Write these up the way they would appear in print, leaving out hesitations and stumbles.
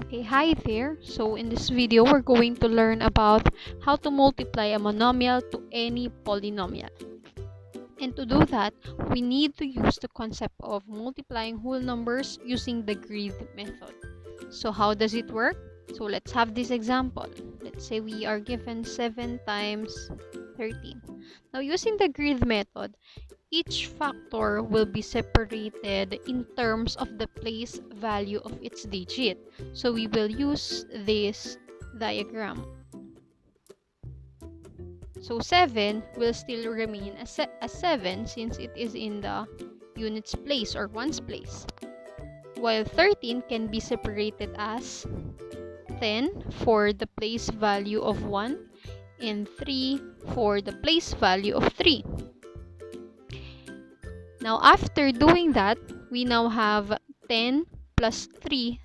Okay, hi there. So in this video, we're going to learn about how to multiply a monomial to any polynomial. And to do that, we need to use the concept of multiplying whole numbers using the grid method. So how does it work? So let's have this example. Let's say we are given 7 times 13. Now using the grid method, each factor will be separated in terms of the place value of its digit. So we will use this diagram. So 7 will still remain as 7 since it is in the units place or ones place. While 13 can be separated as 10 for the place value of 1 and 3 for the place value of 3. Now, after doing that, we now have 10 plus 3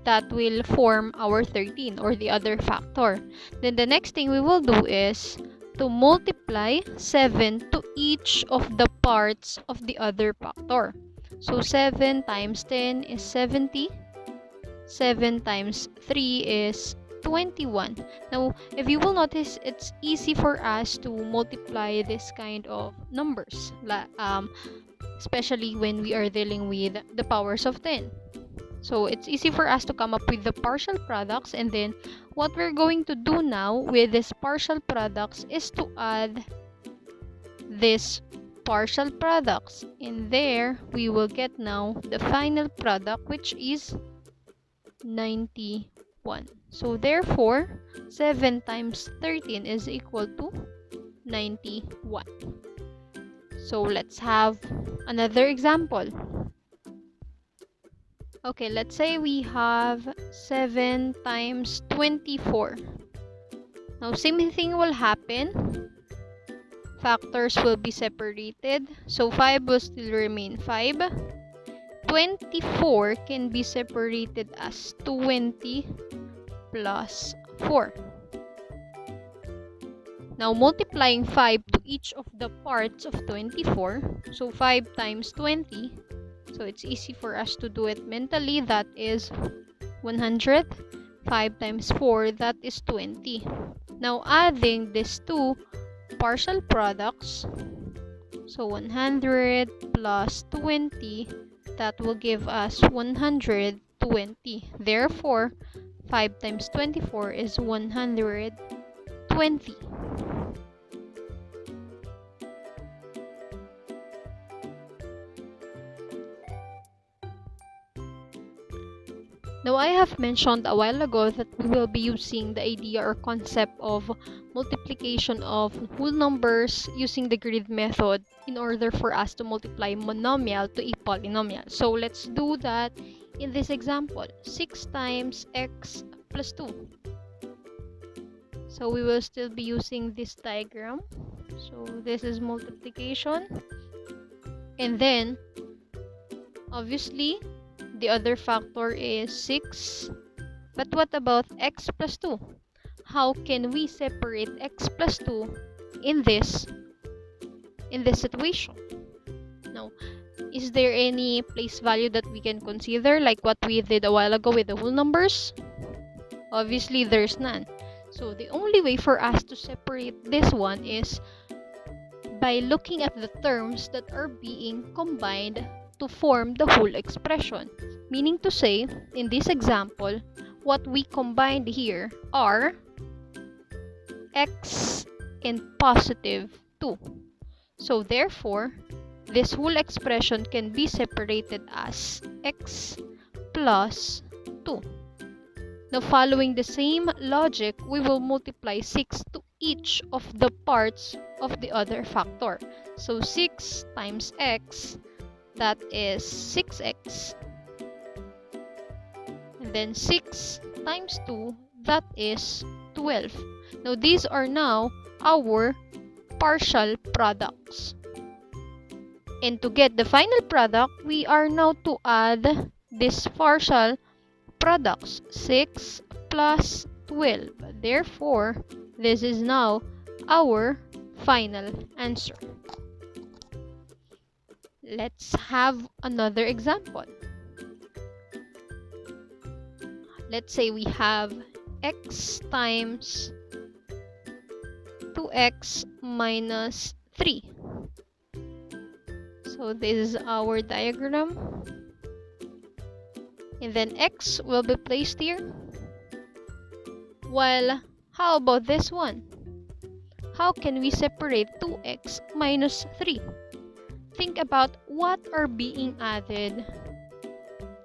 that will form our 13 or the other factor. Then the next thing we will do is to multiply 7 to each of the parts of the other factor. So 7 times 10 is 70. 7 times 3 is 21. Now, if you will notice, it's easy for us to multiply this kind of numbers, especially when we are dealing with the powers of 10. So it's easy for us to come up with the partial products, and then what we're going to do now with these partial products is to add this partial products. In there, we will get now the final product, which is 91. So therefore, 7 times 13 is equal to 91. So let's have another example. Okay, let's say we have 7 times 24. Now, same thing will happen. Factors will be separated. So 5 will still remain 5. 24 can be separated as 20 plus 4. Now, multiplying 5 to each of the parts of 24. So 5 times 20. So it's easy for us to do it mentally. That is 100. 5 times 4, that is 20. Now, adding these two partial products. So 100 plus 20, that will give us 120. Therefore, 5 times 24 is 120. Now, I have mentioned a while ago that we will be using the idea or concept of multiplication of whole numbers using the grid method in order for us to multiply monomial to a polynomial. So let's do that in this example. 6 times x plus 2. So we will still be using this diagram. So this is multiplication. And then, obviously, the other factor is 6. But what about x plus 2? How can we separate x plus 2 in this situation? Now, is there any place value that we can consider like what we did a while ago with the whole numbers? Obviously, there's none. So the only way for us to separate this one is by looking at the terms that are being combined to form the whole expression. Meaning to say, in this example, what we combined here are x and positive 2. So therefore, this whole expression can be separated as x plus 2. Now, following the same logic, we will multiply 6 to each of the parts of the other factor. So 6 times x, that is 6x. And then 6 times 2, that is 12. Now, these are now our partial products. And to get the final product, we are now to add this partial products. 6 plus 12. Therefore, this is now our final answer. Let's have another example. let's say we have x times 2x minus 3. So this is our diagram. And then x will be placed here. Well, how about this one? How can we separate 2x minus 3? Think about what are being added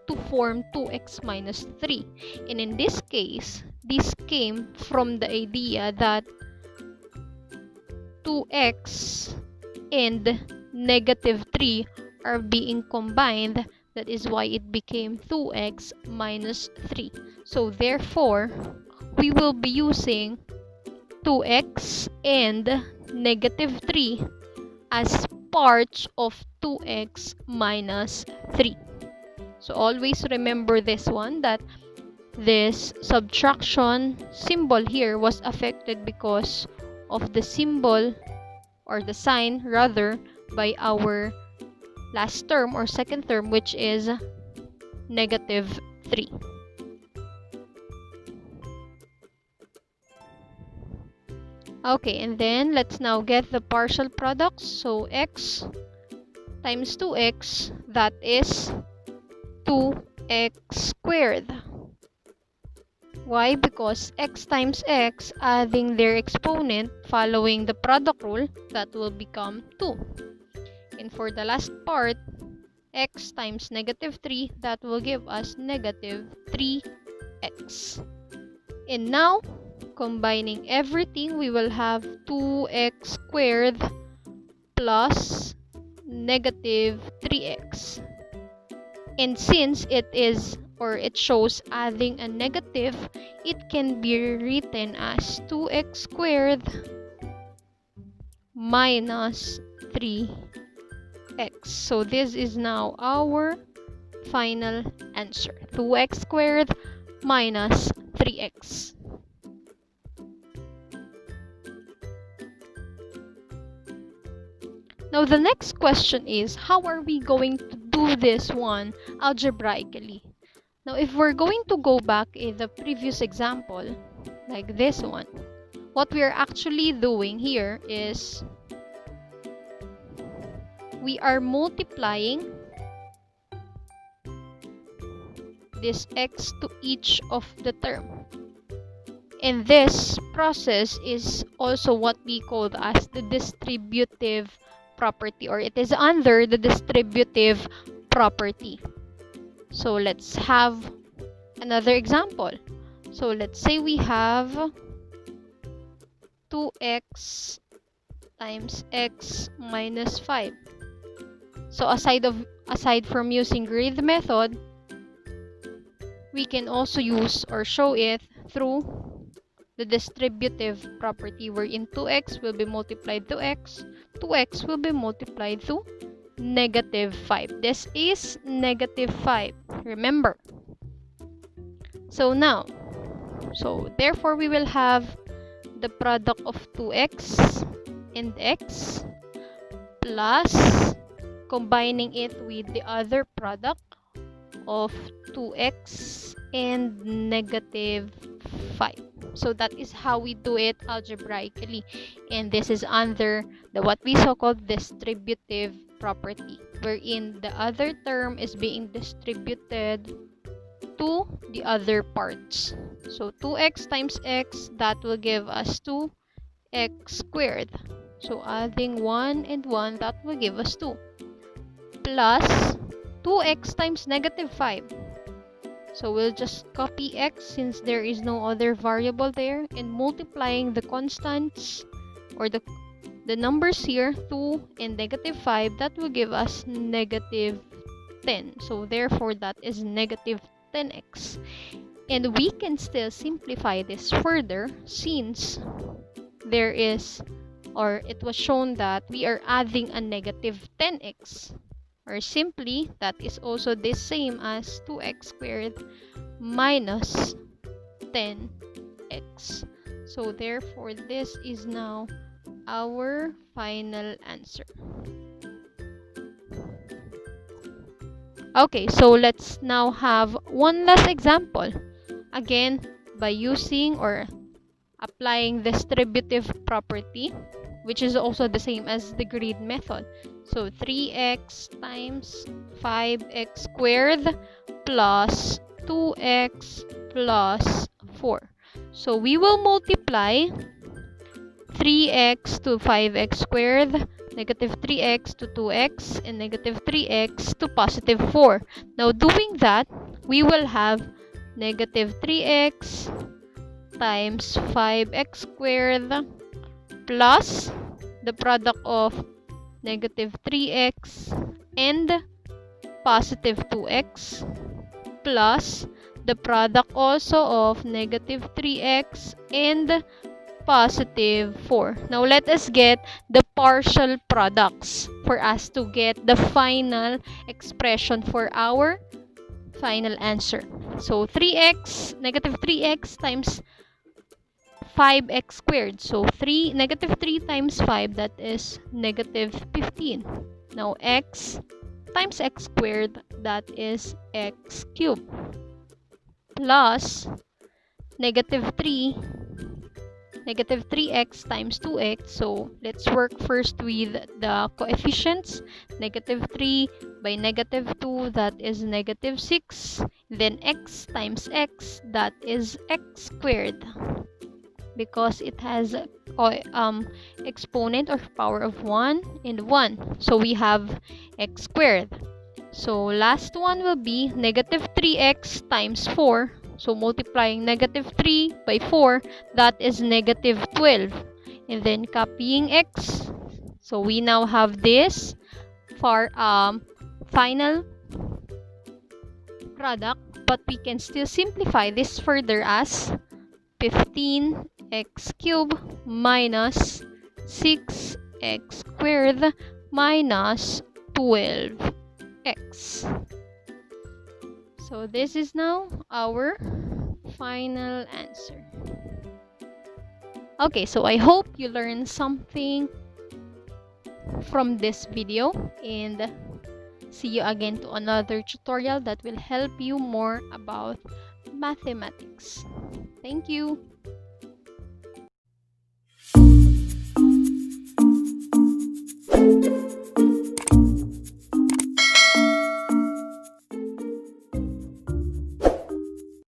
to form 2x minus 3. And in this case, this came from the idea that 2x and negative 3 are being combined. That is why it became 2x minus 3. So therefore, we will be using 2x and negative 3 as parts of 2x minus 3. So always remember this one, that this subtraction symbol here was affected because of the symbol, or the sign rather, by our last term or second term, which is negative 3. Okay, and then let's now get the partial products. So x times 2x, that is 2x squared. Why? Because x times x, adding their exponent following the product rule, that will become 2. And for the last part, x times negative 3, that will give us negative 3x. And now, combining everything, we will have 2x squared plus negative 3x. And since it is, or it shows adding a negative, it can be written as 2x squared minus 3x. So this is now our final answer. 2x squared minus 3x. Now the next question is, how are we going to do this one algebraically? Now if we're going to go back in the previous example, like this one, what we are actually doing here is we are multiplying this x to each of the term. And this process is also what we call as the distributive property, or it is under the distributive property. So let's have another example. So let's say we have 2x times x minus 5. So aside from using grid method, we can also use or show it through the distributive property, wherein 2x will be multiplied to x, 2x will be multiplied to negative 5. This is negative 5, remember. So now, therefore we will have the product of 2x and x plus combining it with the other product of 2x and negative 5. So that is how we do it algebraically, and this is under the what we so called distributive property, wherein the other term is being distributed to the other parts. So 2x times x, that will give us 2x squared. So adding 1 and 1, that will give us 2, plus 2x times negative 5. So we'll just copy x since there is no other variable there, and multiplying the constants or the numbers here, 2 and negative 5, that will give us negative 10. So therefore that is negative 10x. And we can still simplify this further since there is, or it was shown that we are adding a negative 10x. Or simply, that is also the same as 2x squared minus 10x. So therefore, this is now our final answer. Okay, so let's now have one last example. Again, by using or applying distributive property, which is also the same as the grid method. So 3x times 5x squared plus 2x plus 4. So we will multiply 3x to 5x squared, negative 3x to 2x, and negative 3x to positive 4. Now doing that, we will have negative 3x times 5x squared plus the product of negative 3x and positive 2x plus the product also of negative 3x and positive 4. Now let us get the partial products for us to get the final expression for our final answer. So 3x, negative 3x times 5x squared. So negative 3 times 5, that is negative 15. Now x times x squared, that is x cubed. Plus negative 3, negative 3x times 2x. So let's work first with the coefficients. Negative 3 by negative 2, that is negative 6. Then x times x, that is x squared, because it has exponent or power of 1 and 1. So we have x squared. So last one will be negative 3x times 4. So multiplying negative 3 by 4, that is negative 12. And then copying x. So we now have this for final product, but we can still simplify this further as 15x cubed minus 6x squared minus 12x. So this is now our final answer. Okay, so I hope you learned something from this video, and see you again to another tutorial that will help you more about mathematics. Thank you.